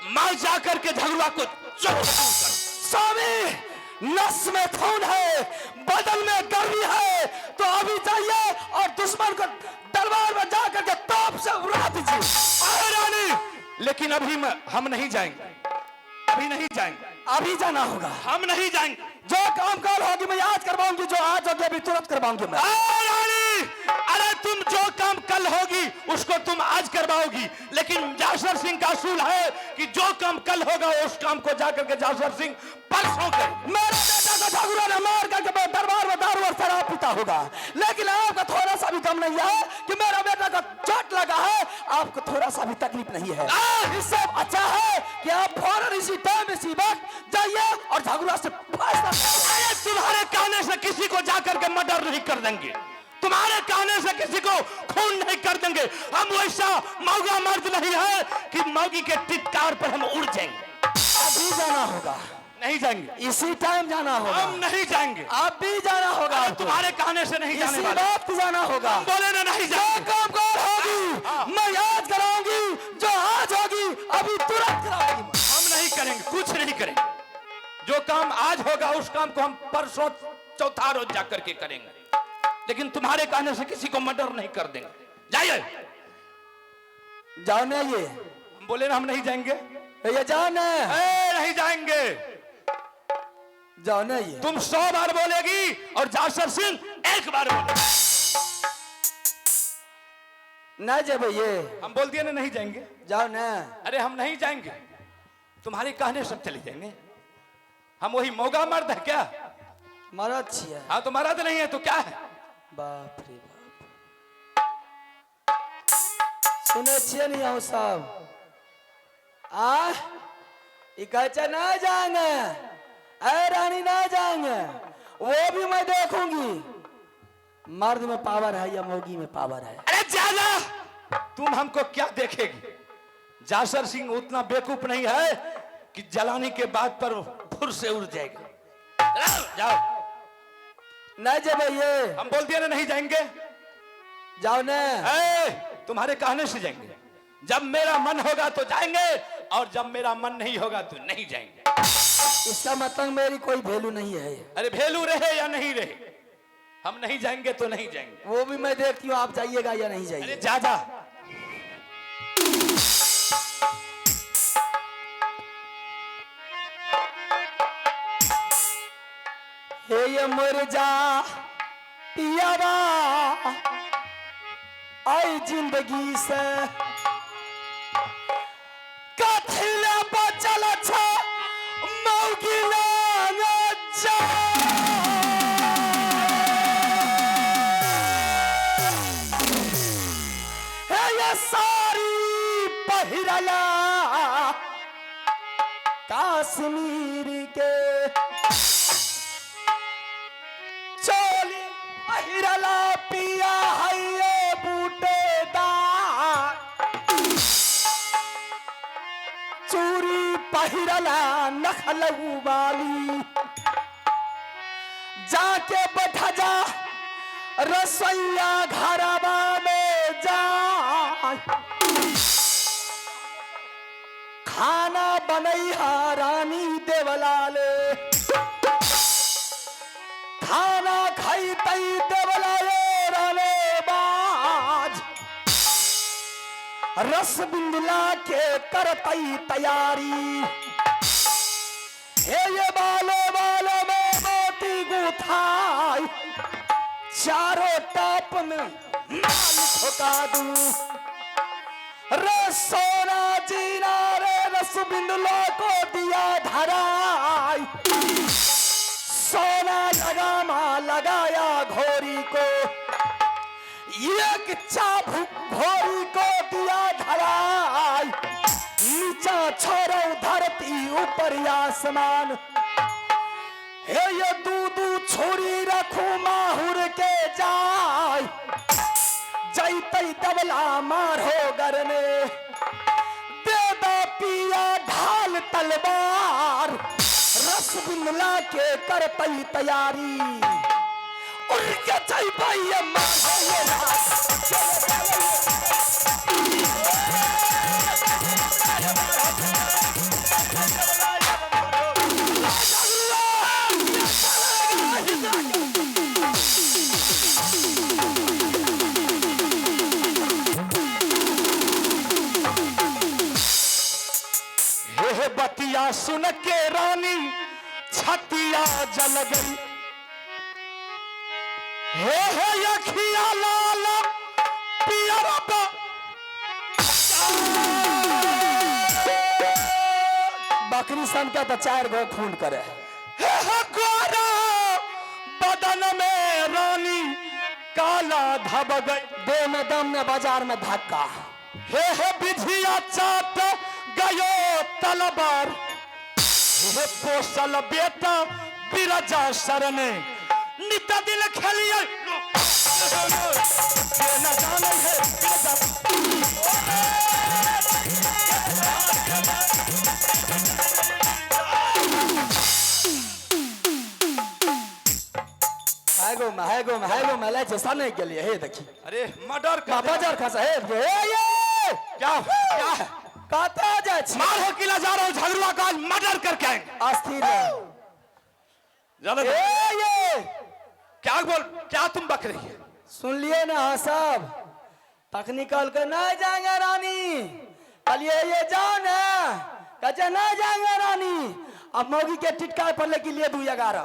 मैं जाकर के झगड़ा को चुप कर। स्वामी, नस में खून है, बदन में गर्मी है, तो अभी जाइए और दुश्मन को दरबार में जाकर के तोप से उड़ा दीजिए। अरे रानी, लेकिन अभी हम नहीं जाएंगे, अभी नहीं जाएंगे। अभी जाना होगा। हम नहीं जाएंगे। जो काम कल होगी मैं आज करवाऊंगी, जो आज होगी अभी तुरंत करवाऊंगी मैं। रानी, अरे तुम जो काम कल होगी उसको तुम आज करवाओगी, लेकिन जासर सिंह का असूल है कि जो काम कल होगा उस काम को जाकर के जासर सिंह परसों करे। मेरे बेटा को ठाकुरों ने मार करके दरबार में दारू और शराब पीता होगा, लेकिन आपका थोड़ा सा भी कम नहीं है कि मेरा बेटा का चोट लगा है, आपको थोड़ा सा भी तकलीफ नहीं है। इससे अच्छा है कि आप फौरन इसी टाइम इसी वक्त जाइए और ठाकुरों से फैसला। अरे तुम्हारे कहने से किसी को जाकर के मर्डर नहीं कर देंगे, तुम्हारे कहने से किसी को खून नहीं कर देंगे। हम वैसा मौगा मर्द नहीं है कि मौगी के टिटकार पर हम उड़ जाएंगे। अभी जाना होगा। नहीं जाएंगे, इसी टाइम जाना होगा। हम नहीं जाएंगे, अब भी जाना होगा। तुम्हारे कहने से नहीं जाने वाले। इसी वक्त जाना होगा। बोले ना नहीं जाएंगे। काम कौन होगी मैं आज कराऊंगी, जो आज होगी अभी तुरंत कराऊंगी। हम नहीं करेंगे, कुछ नहीं करेंगे। जो काम आज होगा उस काम को हम परसों चौथा रोज जाकर के करेंगे, लेकिन तुम्हारे कहने से किसी को मर्डर नहीं कर देंगे। जाइए। जाने ये हम बोले ना हम नहीं जाएंगे, ये जाने नहीं जाएंगे। जाने ये तुम 100 बार बोलेगी और जासर सिंह 1 बार बोलेगा। न जब ये हम बोल दिए ना नहीं जाएंगे। जाओ ना। अरे हम नहीं जाएंगे, तुम्हारे कहने से चले जाएंगे। हम वही मौगा मर्द है क्या? मरद छिए। हाँ तो मर्द नहीं है तो क्या है? बाप रे बाप, सुने छिए नहीं हो सब। इकच्चा ना जाएंगे, अरे रानी ना जाएंगे, वो भी मैं देखूंगी मर्द में पावर है या मौगी में पावर है। अरे ज्यादा तुम हमको क्या देखेगी? जासर सिंह उतना बेवकूफ नहीं है कि जलाने के बाद पर फुर से उड़ जाएगा। जाओ। नहीं जब ये हम बोल दिए ना नहीं जाएंगे। जाओ ना। तुम्हारे कहने से जाएंगे। जब मेरा मन होगा तो जाएंगे और जब मेरा मन नहीं होगा तो नहीं जाएंगे। इसका मतलब मेरी कोई वैल्यू नहीं है। अरे वैल्यू रहे या नहीं रहे, हम नहीं जाएंगे तो नहीं जाएंगे। वो भी मैं देखती हूँ आप जाइएगा या नहीं जाइए। अरे जा जा। हे ये मुरझा पियावा आई जिंदगी से कथिला बचल छ मौगी लांग जा। हे ये सारी पहिरला काश्मीर के चोली पहिरला पिया है ये बूटेदार, चूरी पहिरला नखलऊ वाली, जाके बैठा जा रसोईया घरवा में जा, खाना बनैहा रानी देवलाले, खाना खैतई देवलाले राने बाज, रस बिंदुला के करतई तैयारी, हे ये बालो बालो में मोती गुथाई, चारों टाप में माल ठोका दूं, रे सोना जीना रे रस बिंदुला को दिया धराई, सोना लगामा लगाया घोरी को, एक चाबुक घोरी को दिया धराई, नीचा छोड़ो धरती ऊपर आसमान, हे ये दूधू छोरी रखू माहुर के जाय, जैतई दबला मारो गरने, देदा पिया ढाल तलवार, रस बिंदला के करतई तैयारी, उनके जैबई मारो हे बतिया सुन के रानी छतिया जल गई, हे अखिया लाल पियर बकरी सन के तो 4 गो खून करे, हे गोरा बदन में रानी काला धब गई, देह में दम में बाजार में धक्का, हे बिझिया चाट गयो तलवार, हे पोसल बेटा बिरजा शरणे नित दिन खेलिए न जाने है बिरजा। हैगो में ले सामने के लिए हे देखी, अरे मर्डर का बाजार खसा हे ये क्या है कहता जाए छी मार हो किला जा रहा हूँ झगड़ुआ का आज मर्डर करके आएंगे। अस्थिर रहो। ज्यादा ये क्या बोल क्या तुम बक रही है? सुन लिए ना हाँ सब तकनीकल के नहीं जाएंगे रानी, कलिए ये जाओ ना कचे नहीं जाएंगे रानी, अब मोगी के टिटकार पर लेके लिए 2-11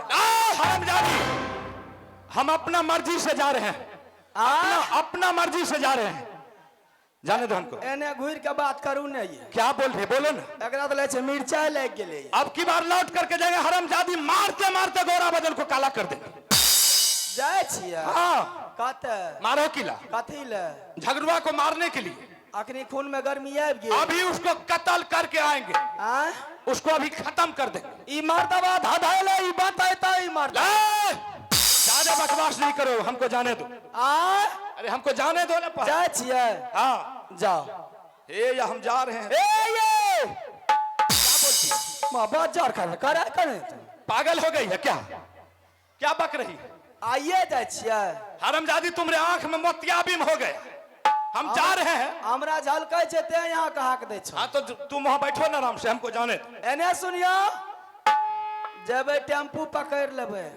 हम अपना मर्जी से जा रहे हैं, अपना मर्जी से जा रहे हैं, जाने दो हमको। एने घूर के बात करू नहीं, क्या बोल रहे बोलो ना। एकरा तो ले छे मिर्चाई लग गेले, अब की बार लौट करके जाएंगे हरामजादी मारते मारते गोरा बदन को काला कर देंगे। जाए छिया हाँ कते मारो किला कथी ले झगड़ुआ को मारने के लिए, अखनी खून में गर्मी आब गई, अभी उसको कत्ल करके आएंगे, उसको अभी खत्म कर देंगे। ई मर्दबा धधैले ई बताइता ई मर्द ज्यादा बकवास नहीं करो, हमको जाने दो। अरे हमको जाने दो ना। जाए छिया हाँ जाओ। या हम जा रहे हैं। ये क्या बोलती है? मां बाजार करे पागल हो गई है क्या? क्या बक रही है? आइए जाए छिया हरामजादी तुम्हारे आंख में मोतियाबिंद हो गए, हम जा रहे हैं। हमरा झलकै छै ते यहाँ कहा के दे छ। हाँ तो तुम वहां बैठो ना आराम से, हमको जाने दो। एने सुनियो जब टेम्पू पकड़ लेबे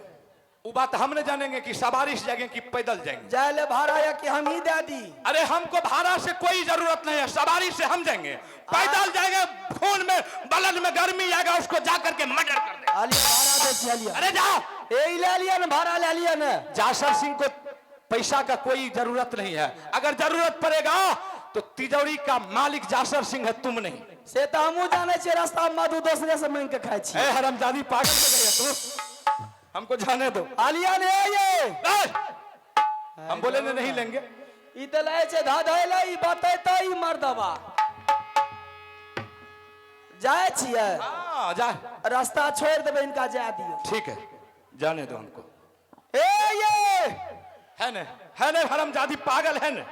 वो बात हम नहीं जानेंगे कि सवारी से जाएंगे कि पैदल जाएंगे। जाए ले भाड़ा या कि हम ही दे दी? अरे हमको भाड़ा से कोई जरूरत नहीं है, सवारी से हम जाएंगे, पैदल जाएंगे, खून में बलन में गर्मी आएगा, उसको जाकर के मर्डर कर देंगे। आलिया भाड़ा दे छिया। अरे जाओ ए ले लिया ना भाड़ा ले लिया ना। जासर सिंह को पैसा का कोई जरूरत नहीं है, अगर जरूरत पड़ेगा तो तिजोरी का मालिक जासर सिंह है, तुम नहीं। से तो हमू जाने छे, रास्ता में मधु दूसरे से मांग के खाई छी। ए हरामजादी पागल हो गई है तू, हमको जाने दो। आलिया ने ये हम बोले नहीं लेंगे। ई त ले छे धधैले ई बतैता ई मर्दबा जाए छिए। हां जा, रास्ता छोड़ देबे, इनका जा दियो। ठीक है जाने दो हमको। ये है न हरामजादी पागल है न,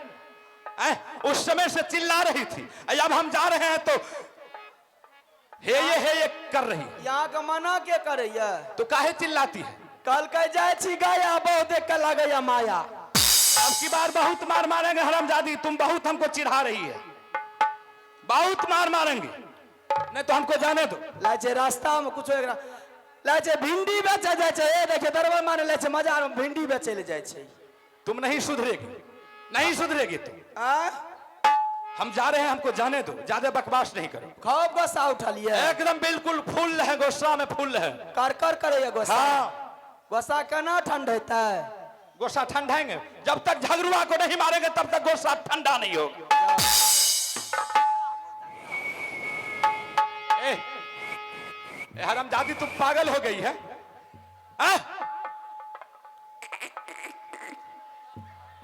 उस समय से चिल्ला रही थी, अब हम जा रहे हैं तो हे ये कर रही। यहाँ का मना के करैया तो काहे चिल्लाती है? कल के जाए छी गाया बहुत देख के लगैया माया। अब की बार बहुत मार मारेंगे हरामजादी, तुम बहुत हमको चिढ़ा रही है, बहुत मार मारेंगे, नहीं तो हमको जाने दो। लाचे रास्ता में कुछ एकरा लाचे भिंडी बेचे जाए छे, ए देखे दरबार माने लाचे बाजार में भिंडी बेचे ले जाए छे। तुम नहीं सुधरेगी, नहीं सुधरेगी तुम। हम जा रहे हैं, हमको जाने दो, ज्यादा बकवास नहीं करो। खूब गुस्सा उठा लिया एकदम बिल्कुल फुल है, गुस्सा में फुल है। कर करे गुस्सा। हाँ गुस्सा केना ठंड होता है? गुस्सा ठंडाएंगे, जब तक झगड़ुआ को नहीं मारेंगे तब तक गुस्सा ठंडा नहीं होगा। हरामजादी तुम पागल हो गई है?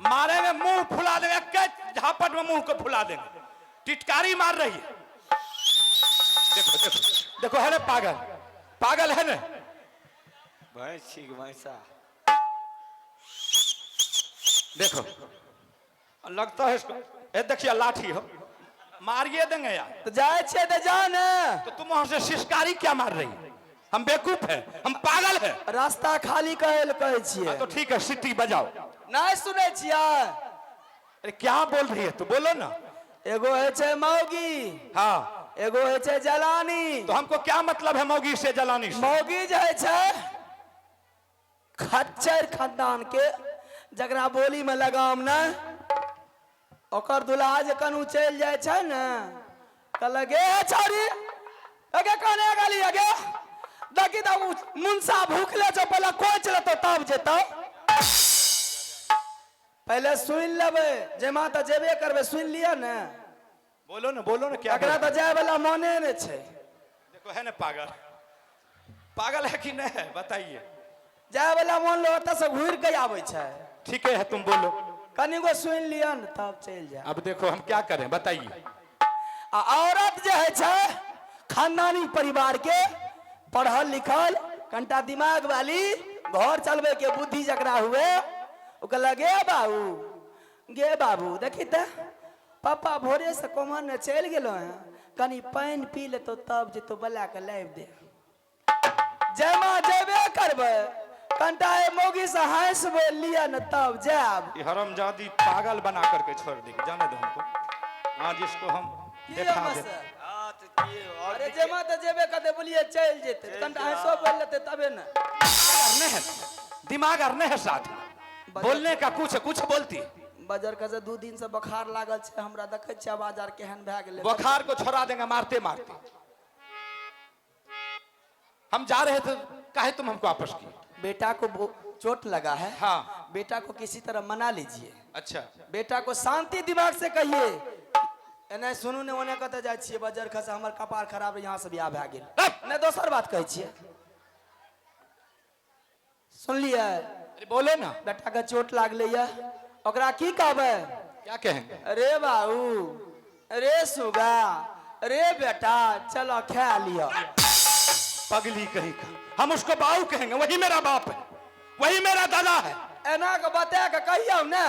मारेंगे, मुंह फुला देंगे, झापट में मुंह को फुला देंगे, टिटकारी मार रही है। देखो देखो देखो, है ना पागल, पागल है ना भैंसा। देखो लगता है इसको, देखिए लाठी हो, मारिए देंगे यार। तो जाए छे तो जा ना। तो तुम वहां से शिष्कारी क्या मार रही? हम बेवकूफ है, हम पागल है। रास्ता खाली कहे छिए। तो ठीक है, सिटी बजाओ। नहीं सुने छिया? अरे क्या बोल रही है, तो बोलो ना। एगो है छे मौगी, हाँ एगो है छे जलानी। तो हमको क्या मतलब है मौगी से जलानी से? मौगी जे छे खच्चर खानदान के, जकरा बोली में लगाम न, ओकर दुल्हा जे कनु चल जाए छे न, कहल गे छौरी अगे कने गली अगे देखी तो मुंसा भूखले छो, पहले कोई चलतो तब जेतो। पहले सुन लेबे, जे माता जेबे करबे, सुन लिया न। बोलो ना क्या एकरा तो जाए वाला मने ने छे। देखो है ना पागल, पागल है कि नहीं है बताइए। जाए वाला मन लो ओत से घूर के आवे छे। ठीक है तुम बोलो। कनी को सुन लिया न तब चल जा। अब देखो हम क्या करें बताइए। औरत जे है छे खानदानी परिवार के, पढ़ल लिखल, कंटा दिमाग वाली, घर चलबे के बुद्धि जकरा हुए, ओ कहला गे बाबू देखी त पापा भोरे से कमर ने चल गेलो हैं, कनी पानी पी ले तो तब जे तो बला के लाइव दे। जमा जेबे करबे, कंटा ए मौगी से हंस बोल लिया न तब जाब। ये हरामजादी पागल बना करके छोड़ देगी, जाने दो हमको। आज इसको हम देखा दे। अरे जमा तो जेबे कते बोलिए चल जेते, कंटा हंसो बोल लेते तबे न। दिमाग नहीं है साथ में, बोलने का कुछ बोलती। बजर का से 2 दिन से बुखार लागल छे, हमरा देखे छे आवाज आर केहन भए गेले। बुखार को छोड़ा देंगे मारते मारते। हम जा रहे थे, काहे तुम हमको वापस की? बेटा को चोट लगा है। हाँ। बेटा को किसी तरह मना लीजिए। अच्छा। बेटा को शांति दिमाग से कहिए। एने सुनू ने ओने कते जाय छिए, बजर खस हमर कपार खराब, यहाँ से बियाह भए गेल। ने दोसर बात कहै छिए, सुन लिया? अरे बोलो ना। बेटा का चोट लागले या, ओकरा की कहबे? क्या कहेंगे? अरे बाबू, अरे सुगा, अरे बेटा चलो खा लिया। पगली कहीं का, हम उसको बाऊ कहेंगे, वही मेरा बाप है, वही मेरा दादा है। एना को बता के कहियो ना,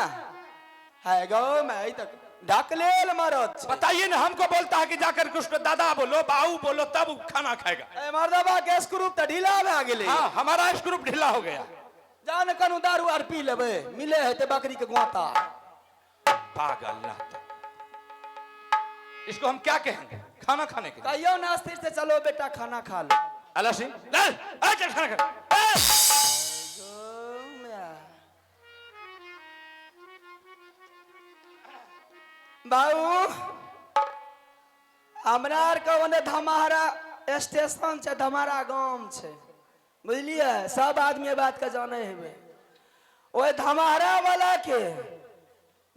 है गो मैं तक ढकलेल मरद। बताइए ना, हमको बोलता है कि जाकर के उसको दादा बोलो, बाऊ बोलो, तब खाना खाएगा। ए मर्दबा के स्क्रू त ढीला भए गेलै। हाँ, हमारा स्क्रू ढीला हो गया। जान कनु दारू आर पी लेबे, मिले है ते बकरी के गोता। पागल रहता। इसको हम क्या कहेंगे? खाना खाने के लिए कहियो ना स्थिर से चलो बेटा खाना खा लो। अल्लाह सिंह चल खाना खा। बाबू हमरा आर के ओने धमारा स्टेशन छे, धमारा गांव छे, बुझलिए? सब आदमी बात के जाने हेबे। ओए धमारा वाला के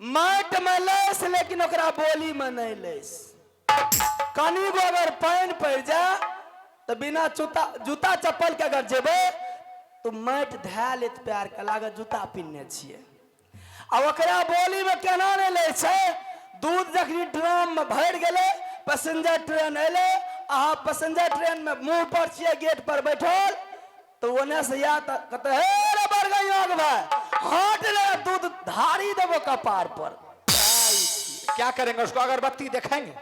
माट में लेस, लेकिन ओकरा बोली में नहीं लेस। कनी गो अगर पानी पड़ जा तो बिना जूता चप्पल के अगर जेबे तो माट धा लेत प्यार के लागत जूता पिन्ने छिए। आ ओकरा बोली में केना नहीं ले छे? दूध जखनी ड्रम में भर गेले, पैसेंजर ट्रेन एले, अहाँ पैसेंजर ट्रेन में मुंह पर छिए, गेट पर बैठल, तो ओने से या कहते हे रे बरगइयोग भाई, हट ले, दूध धारी देबो कपार पर। क्या करेंगे उसको? अगरबत्ती दिखाएंगे,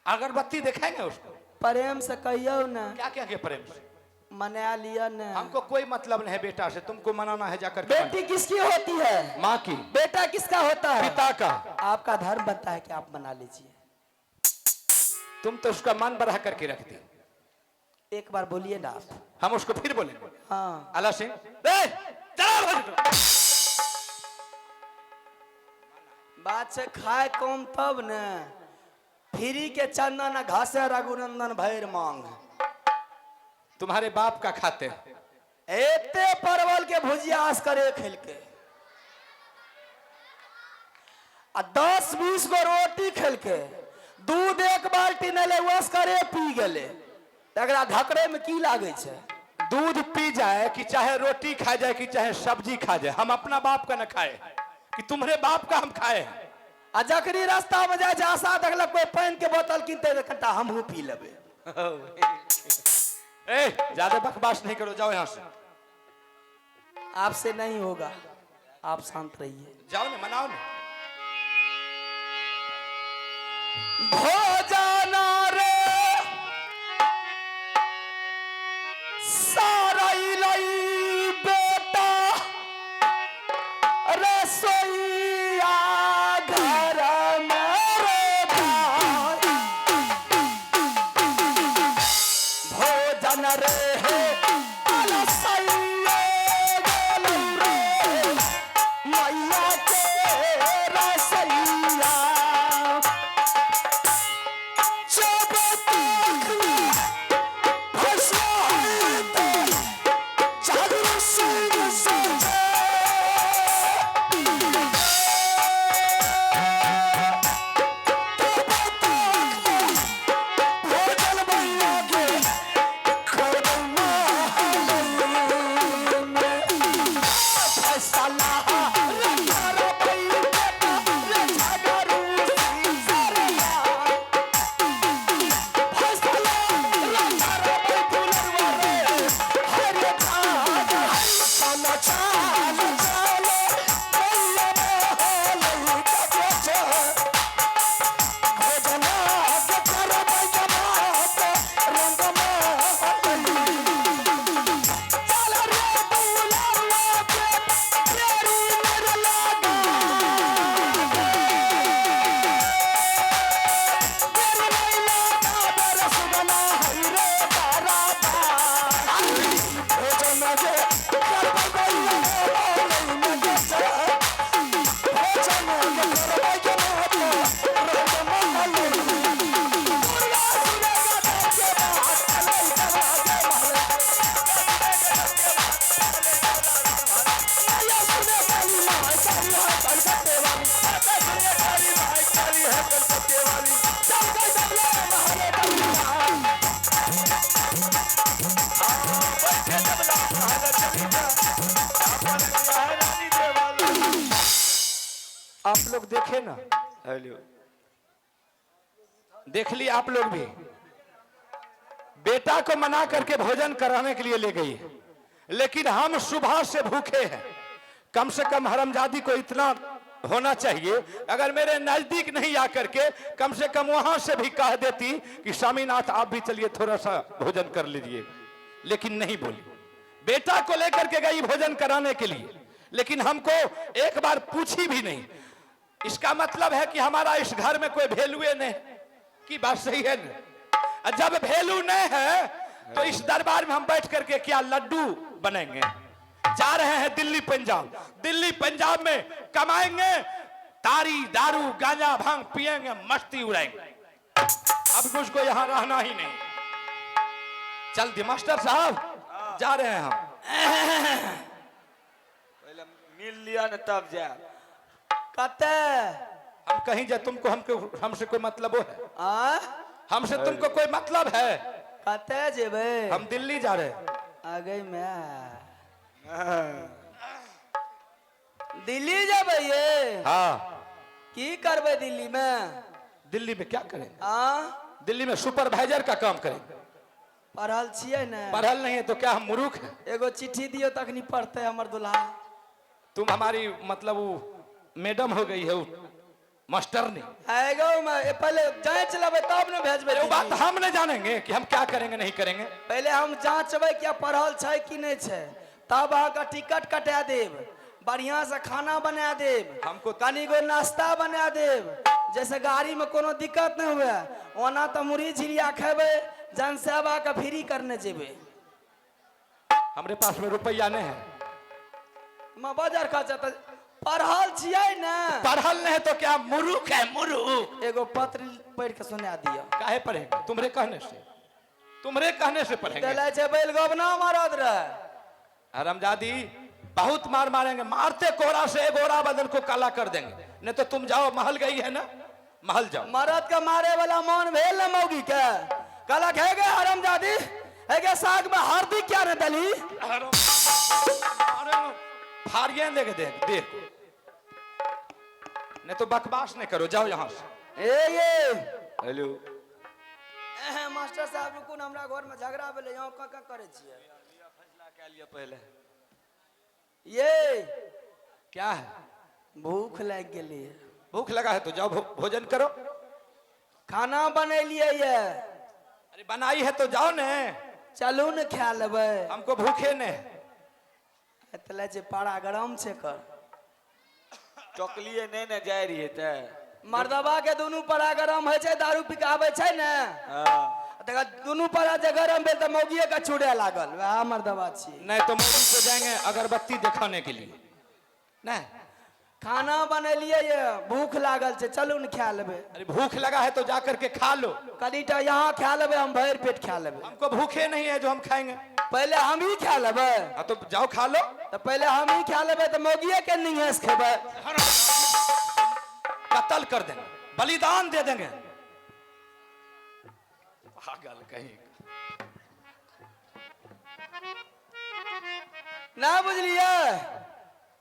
अगरबत्ती दिखाएंगे उसको। प्रेम से कहियो ना। क्या क्या के प्रेम से? मना लिया ना। हमको कोई मतलब नहीं है बेटा से, तुमको मनाना है जाकर। बेटी किसकी होती है? माँ की। बेटा किसका होता है? पिता का। आपका धर्म बनता है कि आप मना लीजिए। तुम तो उसका मन बढ़ा करके रखते। एक बार बोलिए ना आप। हम उसको फिर बोलेंगे। हाँ। अल्लाह सिंह बात से खाए कम तब न, फ्री के चंदन घासे रघुनंदन भैर मांग। तुम्हारे बाप का खाते हैं। एते परवल के भुजिया आस करे खेल के, 10-20 गो रोटी खेल के, दूध 1 बाल्टी न ले वस करे पी गेले, तकरा धकरे में की लागे छे? दूध पी जाए कि चाहे रोटी खा जाए कि चाहे सब्जी खा जाए, हम अपना बाप का न खाए कि तुम्हारे बाप का हम खाए। आ जकरी रास्ता में जाए आशा देखलक कोई पानी के बोतल किनते कटा हमहू पी लेबे। ए ज्यादा बकवास नहीं करो, जाओ यहाँ से। आपसे नहीं होगा, आप शांत रहिए। जाओ ना, मनाओ ना। भोजना रे सारा लई बेटा रसोईया घर में रे भाई। रे हे आला सैया गोलम रे मैया के रसैया जब तक भसवा तो जागरूक संग सजे आप लोग देखे ना, देख ली आप लोग भी, बेटा को मना करके भोजन कराने के लिए ले गई है, लेकिन हम सुबह से भूखे हैं। कम से कम हरमजादी को इतना होना चाहिए, अगर मेरे नजदीक नहीं आकर के कम से कम वहां से भी कह देती कि स्वामीनाथ आप भी चलिए थोड़ा सा भोजन कर लीजिए, लेकिन नहीं बोली। बेटा को लेकर के गई भोजन कराने के लिए, लेकिन हमको एक बार पूछी भी नहीं। इसका मतलब है कि हमारा इस घर में कोई वैल्यू नहीं की बात सही है ना? जब वैल्यू नहीं है तो इस दरबार में हम बैठ करके क्या लड्डू बनेंगे? जा रहे हैं दिल्ली पंजाब, दिल्ली पंजाब में कमाएंगे, तारी दारू गांजा भांग पिएंगे, मस्ती उड़ाएंगे। अब मुझको यहाँ रहना ही नहीं। चल दी मास्टर साहब, जा रहे हैं हम। पहले मिल लिया न तब जा। कते हम कहीं जाए तुमको हमसे कोई मतलब है? हमसे तुमको कोई मतलब है? कते जेबे? हम दिल्ली जा रहे हैं। आ गई मैं दिल्ली जाबे ये? हाँ। की करबे दिल्ली में? दिल्ली में क्या करें? दिल्ली में सुपरवाइजर का काम करेंगे। पढ़ल छिए न? पढ़ल नहीं है तो क्या हम मूर्ख हैं? एगो चिट्ठी दियो तखनी पढ़ते हमर दुल्हा। तुम हमारी मतलब वो मैडम हो गई है, मास्टर नहीं। आएगा मैं पहले जांच लेबे तब न भेजबे। वो बात हम नहीं जानेंगे कि हम क्या करेंगे नहीं करेंगे। पहले हम जांचबे क्या पढ़ल छै कि नहीं छै, तब अहाँ का टिकट कटा देब, बढ़िया से खाना बना देब, हमको कनी गो नाश्ता बना देब, जैसे गाड़ी में कोनो दिक्कत नहीं हुए। ओना तो मुरही झिलिया खेबे, जनसेवा का फ्री करने जेबे। हमारे पास में रुपया नहीं है। मैं बाजार खर्चा तो पढ़ल छिए न? पढ़ल नहीं तो क्या मूर्ख है? मूर्ख। एगो पत्र पढ़ के सुना दियो। काहे पढ़ेंगे? तुम्हारे कहने से, तुम्हारे कहने से पढ़ेंगे। चले छे बैल गोबना मारत रहे। हरामजादी बहुत मार मारेंगे, मारते कोहरा से एक गोरा बदन को काला कर देंगे। नहीं तो तुम जाओ, महल गई है ना, महल जाओ। मरद का मारे वाला मन भेल न मौगी के? कला है गे हरामजादी, है गे साग में हल्दी क्या न डली? फारियां लेके देख नहीं तो बकवास नहीं करो, जाओ यहाँ से। ये हेलो मास्टर साहब रुकू, हमरा घर में झगड़ा भेले, यहाँ का करे छिए? फैसला क्या लिया पहले? ये क्या है? भूख लग गेली। भूख लगा है तो जाओ भोजन करो। खाना बनैलिए ये। अरे बनाई है तो जाओ ने। चलू न खा लेबै। हमको भूखे ने। तले जे पारा गरम छे कर। चौकलिए नहीं न जाय रही है ते। मर्दबा के दोनों पारा गरम है छे, दारू पी के आवे छे ने। हां तका दोनों पारा जे गरम भेल तो मौगिए का चूड़े लागल वह मर्दवा छी। नहीं तो मौगी को जाएंगे अगरबत्ती दिखाने के लिए। नहीं खाना बनेलिए ये भूख लागल छे, चलू न खा लेबे। अरे भूख लगा है तो जाकर के खा लो। कनीटा यहाँ खा लेबे, हम भर पेट खा लेबे। हमको भूखे नहीं है जो हम खाएंगे। पहले हम ही खा लेबे। हाँ तो जाओ खा लो। तो पहले हम ही खा लेबे तो मौगिए के नहीं है खेबे। कत्ल कर देंगे, बलिदान दे देंगे। पागल कहीं। ना बुझलिए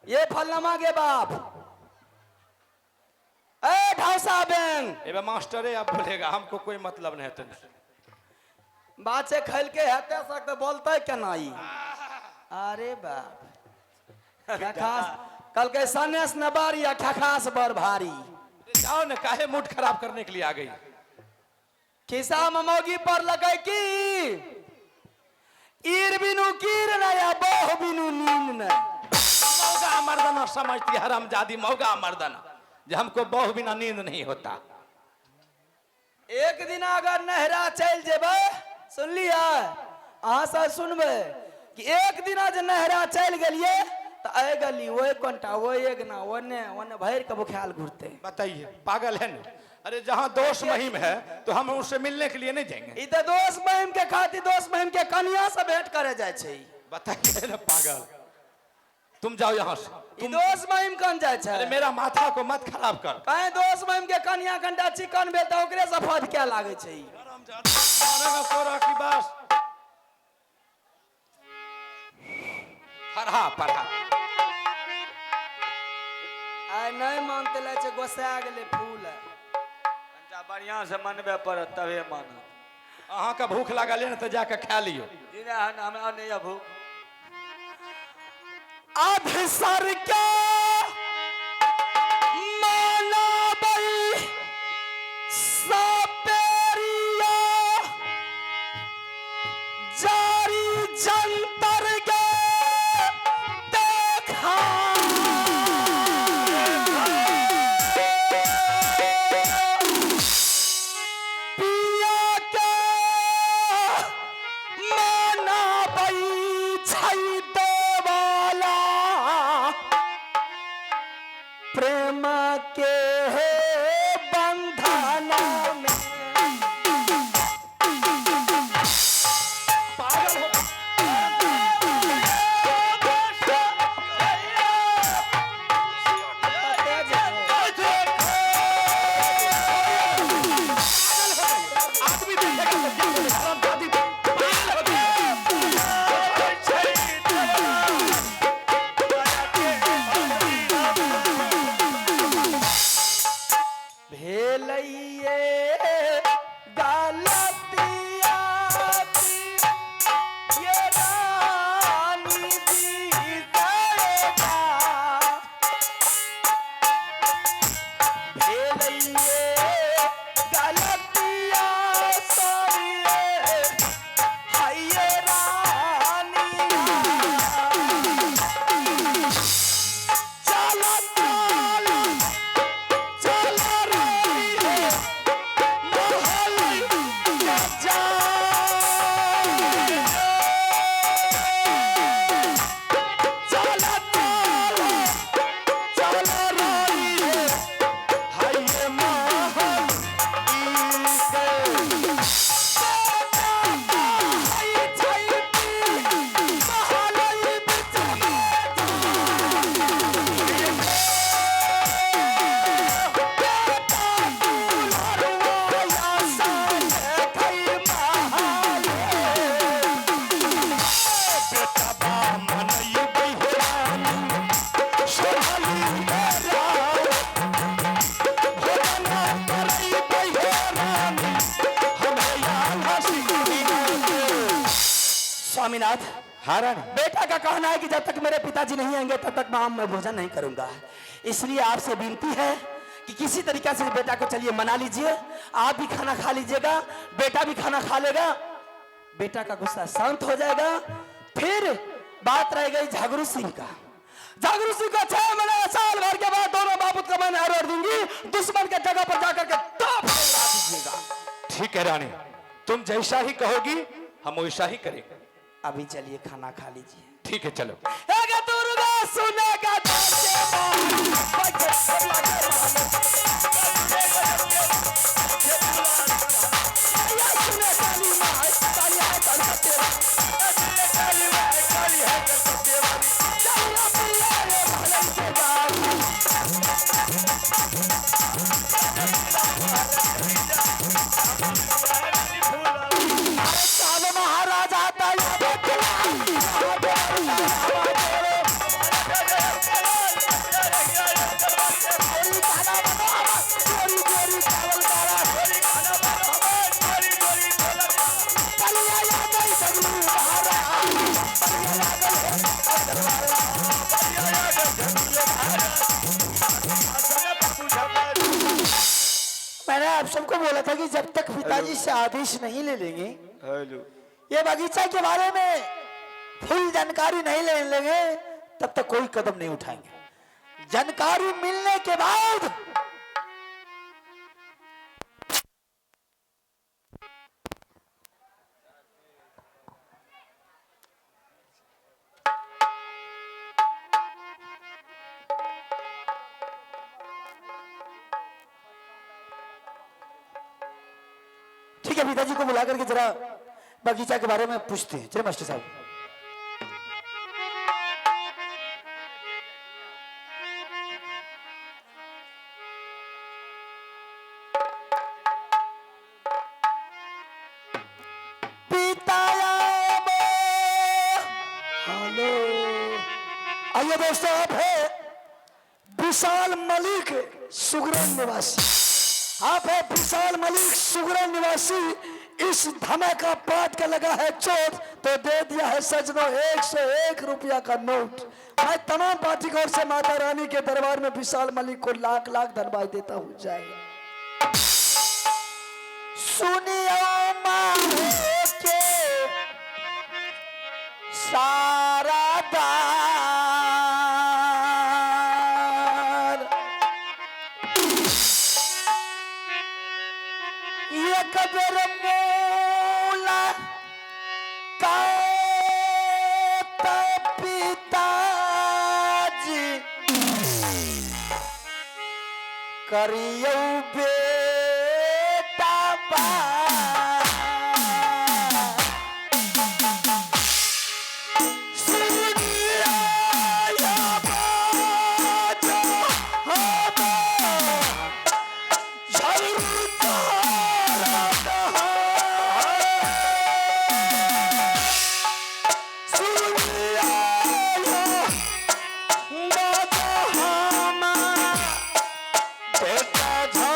ये फलनमा के बाप ए ढौसा बैंक एबे मास्टर अब बोलेगा, हमको कोई मतलब नहीं है तुमसे। बात से खेल के हते सकते बोलते केना ई। अरे बाप खखास कल के सनेस न बारी या खखास बर भारी। जाओ न, काहे मूड खराब करने के लिए आ गई। खिसा ममोगी पर लगे की ईर बिनु कीर न या बोह बिनु नींद न। मौगा मर्दाना समझती हरामजादी, मौगा मर्दाना जो हमको बहु बिना नींद नहीं होता। एक दिन अगर नहरा चल जेबे, सुन लिया अहाँ सब सुनबे कि एक दिन आज नहरा चल गलिए तो आए गली वो कोंटा वो एक ना ओने ओने भर के बुखाल घूरते। बताइए पागल है ना। अरे जहाँ दोस्त महिम है तो हम उससे मिलने के लिए नहीं जाएंगे। ई तो दोस्त महिम के खातिर दोस्त महिम के कन्या से भेंट करे जाए छे। बताइए ना पागल, तुम जाओ यहाँ से। ई दोस्त महिम कौन जाए छे? अरे मेरा माथा को मत खराब कर। कहे दोस्त महिम के कन्या कंडा चिकन भेल तो ओकरे से फद क्या लागे छे। सोरा की बस फरहा फरहा आय नहीं मानते ले छे, गोसा गेले फूल कंटा बढ़िया से मनबे पड़त तबे मानत। अहाँ का भूख लागल है ना तो जाकर खा लियो। जिने हमरा नहीं है भूख। अधसर के माना बई सपेरिया जारी जंतर गे देखा। पिया के माना बई छई देवाला प्रेम के बंधना में। पागल हो आदमी देखेगा तो क्या बोलेगा? हरामजादी पागल हो गई। भेलइए गलतिया ये रानी दी करेगा। भेलइए गलतिया सरिये हाय रानी। चला चला चला रही है महल के जा। चला चला चला रही है हाय महल के। हाय छाई महल बिच स्वामीनाथ हारण बेटा का कहना है कि जब तक मेरे पिताजी नहीं आएंगे तब तक मैं भोजन नहीं करूंगा। इसलिए आपसे विनती है कि किसी तरीके से बेटा को चलिए मना लीजिए। आप भी खाना खा लीजिएगा, बेटा भी खाना खा लेगा, बेटा का गुस्सा शांत हो जाएगा। फिर बात रह गई झागरू सिंह का। झागरू सिंह को 6 महीने साल भर के बाद दोनों बाबूत का मैंने अरोड़ दूंगी। दुश्मन के जगह पर जाकर के तब दीजिएगा। ठीक है रानी, तुम जैसा ही कहोगी हम वैसा ही करेंगे। अभी चलिए खाना खा लीजिए। ठीक है चलो। एगे दुर्गा सुनेगा महाराजा मैंने आप सबको बोला था कि जब तक पिताजी से आदेश नहीं ले लेंगे ये बगीचा के बारे में फुल जानकारी नहीं ले लेंगे तब तक कोई कदम नहीं उठाएंगे। जानकारी मिलने के बाद ठीक है, पिताजी को बुला करके जरा बगीचा के बारे में पूछते हैं। चलो मास्टर साहब। हेलो, आइए दोस्तों, आप है विशाल मलिक सुगरण निवासी। आप है विशाल मलिक सुगरण निवासी। इस धमाका पाट का लगा है चोट तो दे दिया है सजनों 101 रुपया का नोट। मैं तमाम पार्टी को से माता रानी के दरबार में विशाल मलिक को लाख लाख धन्यवाद देता हूँ। जय सुनियो मारे के सारा ये कबर मूला का पिताजी करियो बेटा बा बेटा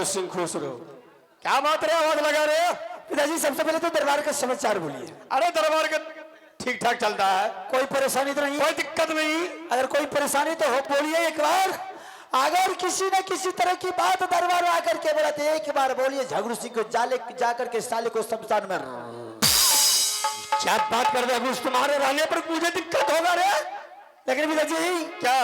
सिंह खुश रहो। क्या बात रे, आवाज लगा रहे हो? पिताजी सबसे पहले तो दरबार का समाचार बोलिए। अरे दरबार का ठीक ठाक चलता है, कोई परेशानी तो नहीं? कोई दिक्कत नहीं। अगर कोई परेशानी तो हो बोलिए एक बार। अगर किसी न किसी तरह की बात दरबार में आकर के बोला तो एक बार बोलिए, झगड़ू सिंह को जाकर के साले को शमशान में। क्या बात कर रहे हो? तुम्हारे रहने पर मुझे दिक्कत होगा रे। लेकिन पिताजी क्या?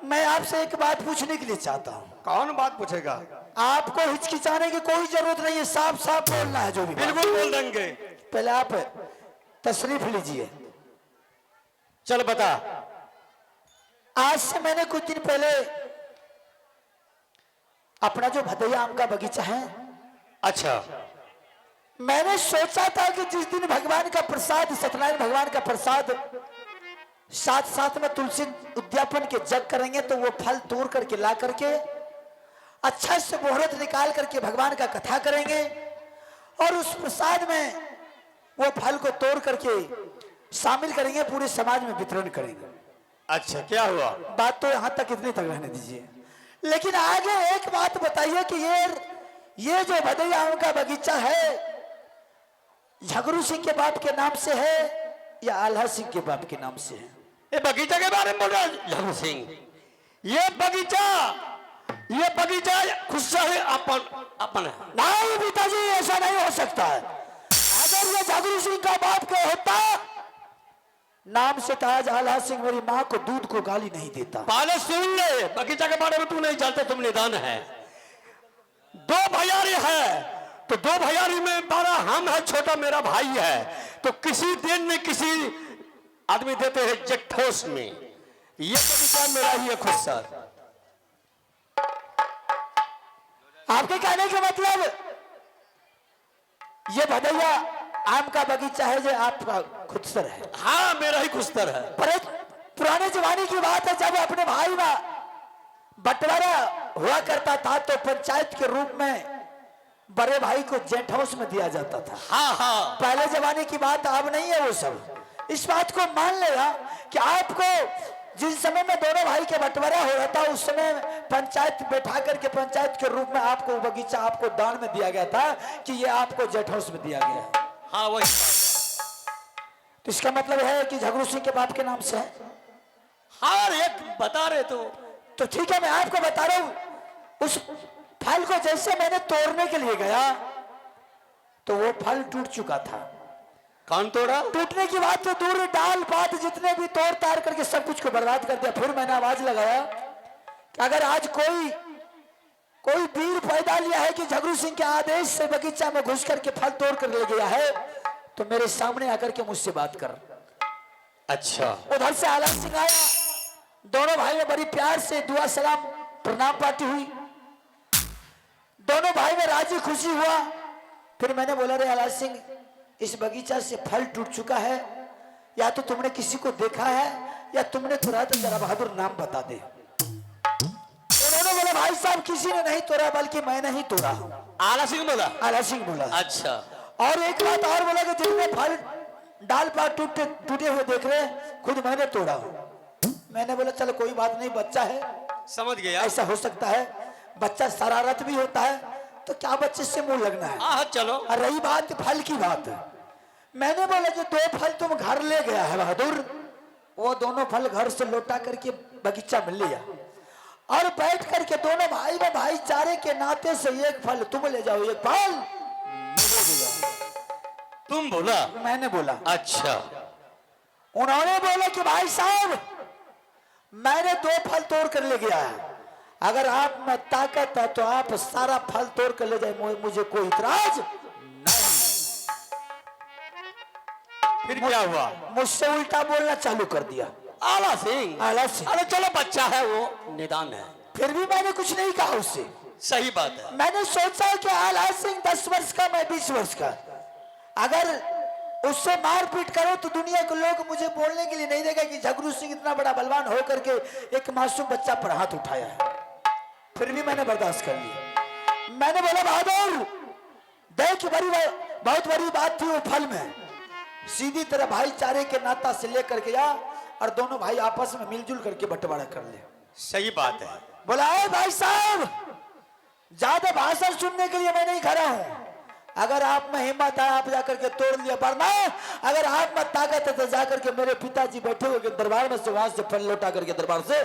मैं आपसे एक बात पूछने के लिए चाहता हूँ। कौन बात पूछेगा? आपको हिचकिचाने की कोई जरूरत नहीं है, साफ साफ बोलना है जो भी। बिल्कुल बोल देंगे। पहले आप तशरीफ लीजिए। चल बता। आज से मैंने कुछ दिन पहले अपना जो भदैया आम का बगीचा है, अच्छा, मैंने सोचा था कि जिस दिन भगवान का प्रसाद, सत्यनारायण भगवान का प्रसाद, साथ साथ में तुलसी उद्यापन के जग करेंगे तो वो फल तोड़ करके ला करके अच्छा से मुहूर्त निकाल करके भगवान का कथा करेंगे और उस प्रसाद में वो फल को तोड़ करके शामिल करेंगे, पूरे समाज में वितरण करेंगे। अच्छा, क्या हुआ? बात तो यहां तक इतनी तक रहने दीजिए, लेकिन आगे एक बात बताइए कि ये जो भदैया आम का बगीचा है झगड़ू सिंह के बाप के नाम से है या आल्हा सिंह के बाप के नाम से है? ये बगीचा के बारे में बोल रहा है झगड़ू सिंह? ये बगीचा खुद से है, अपन है। नहीं पिताजी, ऐसा नहीं हो सकता है। अगर ये झगड़ू सिंह का बाप का होता नाम से तो आज आल्हा सिंह मेरी माँ को दूध को गाली नहीं देता। पहले सुन ले, बगीचा के बारे में तू नहीं जानते, तुम निदान है। दो भैयारी है, तो दो भैयारी में बड़ा हम है, छोटा मेरा भाई है। तो किसी दिन में किसी आदमी देते हैं जेठोस में। ये बगीचा मेरा ही है खुद सर। आपके कहने का मतलब ये भदैया आम का बगीचा है जो आपका खुदसर है? हाँ, मेरा ही खुदसर है। पर एक पुराने जमाने की बात है, जब अपने भाई में बंटवारा हुआ करता था तो पंचायत के रूप में बड़े भाई को जेठ हाउस में दिया जाता था। हाँ, पहले जमाने की बात, अब नहीं है वो सब। इस बात को मान लेगा कि आपको जिस समय में दोनों भाई के बंटवारा हो रहा था उस समय पंचायत बैठा करके पंचायत के रूप में आपको बगीचा आपको दान में दिया गया था कि ये आपको जेठ हाउस में दिया गया है। हाँ, वही। तो इसका मतलब है कि झगड़ू सिंह के बाप के नाम से है? हाँ, एक बता रहे तो ठीक है, मैं आपको बता रहा हूं। उस फल को जैसे मैंने तोड़ने के लिए गया तो वो फल टूट चुका था। कौन तोड़ा? टूटने की बात तो दूर, डाल पात जितने भी तोड़ तार करके सब कुछ को बर्बाद कर दिया। फिर मैंने आवाज लगाया कि अगर आज कोई वीर पैदा लिया है कि झगड़ू सिंह के आदेश से बगीचा में घुस करके फल तोड़ कर ले गया है तो मेरे सामने आकर के मुझसे बात कर। अच्छा, उधर से आला सिंह आया, दोनों भाई में बड़ी प्यार से दुआ सलाम प्रणाम पार्टी हुई, दोनों भाई में राजी खुशी हुआ। फिर मैंने बोला, रे आला सिंह, इस बगीचा से फल टूट चुका है, या तो तुमने किसी को देखा है या तुमने तोड़ा, तो जरा बहादुर नाम बता दे। उन्होंने बोला, भाई साहब किसी ने नहीं तोड़ा बल्कि मैंने ही तोड़ा। आला सिंह बोला? आला सिंह बोला। अच्छा। और एक बात और बोला कि जितने फल डाल पात टूटे हुए देख रहे खुद मैंने तोड़ा। मैंने बोला चलो कोई बात नहीं, बच्चा है, समझ गया। ऐसा हो सकता है, बच्चा शरारत भी होता है तो क्या बच्चे से मुंह लगना है। हाँ, चलो। और रही बात फल की बात, मैंने बोला कि 2 फल तुम घर ले गया है बहादुर, वो दोनों फल घर से लौटा करके बगीचा में लिया और बैठ करके दोनों भाई में भाईचारे के नाते से एक फल तुम ले जाओ, एक फल मुझे दे जाओ। तुम बोला? मैंने बोला। अच्छा। उन्होंने बोला कि भाई साहब मैंने 2 फल तोड़ कर ले गया है, अगर आप में ताकत है तो आप सारा फल तोड़ कर ले जाए, मुझे कोई इतराज नहीं। फिर क्या हुआ? मुझसे उल्टा बोलना चालू कर दिया आला सिंह। आला सिंह। अरे चलो, बच्चा है वो, निदान है। फिर भी मैंने कुछ नहीं कहा उससे। सही बात है। मैंने सोचा कि आला सिंह 10 वर्ष का, मैं 20 वर्ष का, अगर उससे मारपीट करो तो दुनिया के लोग मुझे बोलने के लिए नहीं देगा कि झगड़ू सिंह इतना बड़ा बलवान हो करके एक मासूम बच्चा पर हाथ उठाया है। फिर भी मैंने बर्दाश्त कर लिया। मैंने बोला, बहादुर देख, बहुत बड़ी बात थी वो फल में, सीधी तरह भाईचारे के नाता से लेकर के आ और दोनों भाई आपस में मिलजुल करके बंटवारा कर ले। सही बात है। बोला, भाई साहब ज्यादा भाषण सुनने के लिए मैं नहीं खड़ा हूं। अगर आप में हिम्मत है आप जाकर के तोड़ लिया, वरना अगर आप में ताकत है तो जाकर के मेरे पिताजी बैठे हुए दरबार में से वहां से फल लौटा करके दरबार से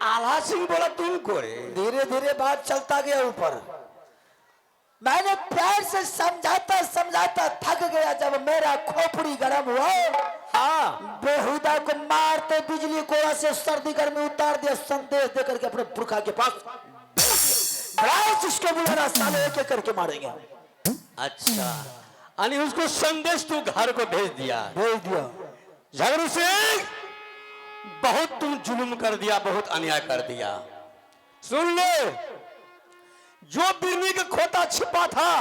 आला सिंह बोला तुमको रे। धीरे धीरे बात चलता गया ऊपर। मैंने प्यार से समझाता समझाता थक गया। जब मेरा खोपड़ी गर्म हुआ, हाँ, बेहुदा को मारते बिजली को ऐसे सर्दी गर्मी उतार दिया, संदेश देकर के अपने पुरखा के पास इसको बुलाना, साले एक एक करके मारेंगे। अच्छा, अनि उसको संदेश तू घर को भेज दिया? भेज दिया। झगड़ू सिंह, बहुत तुम जुल्म कर दिया, बहुत अन्याय कर दिया। सुन ले, जो बिरनी का खोता छिपा था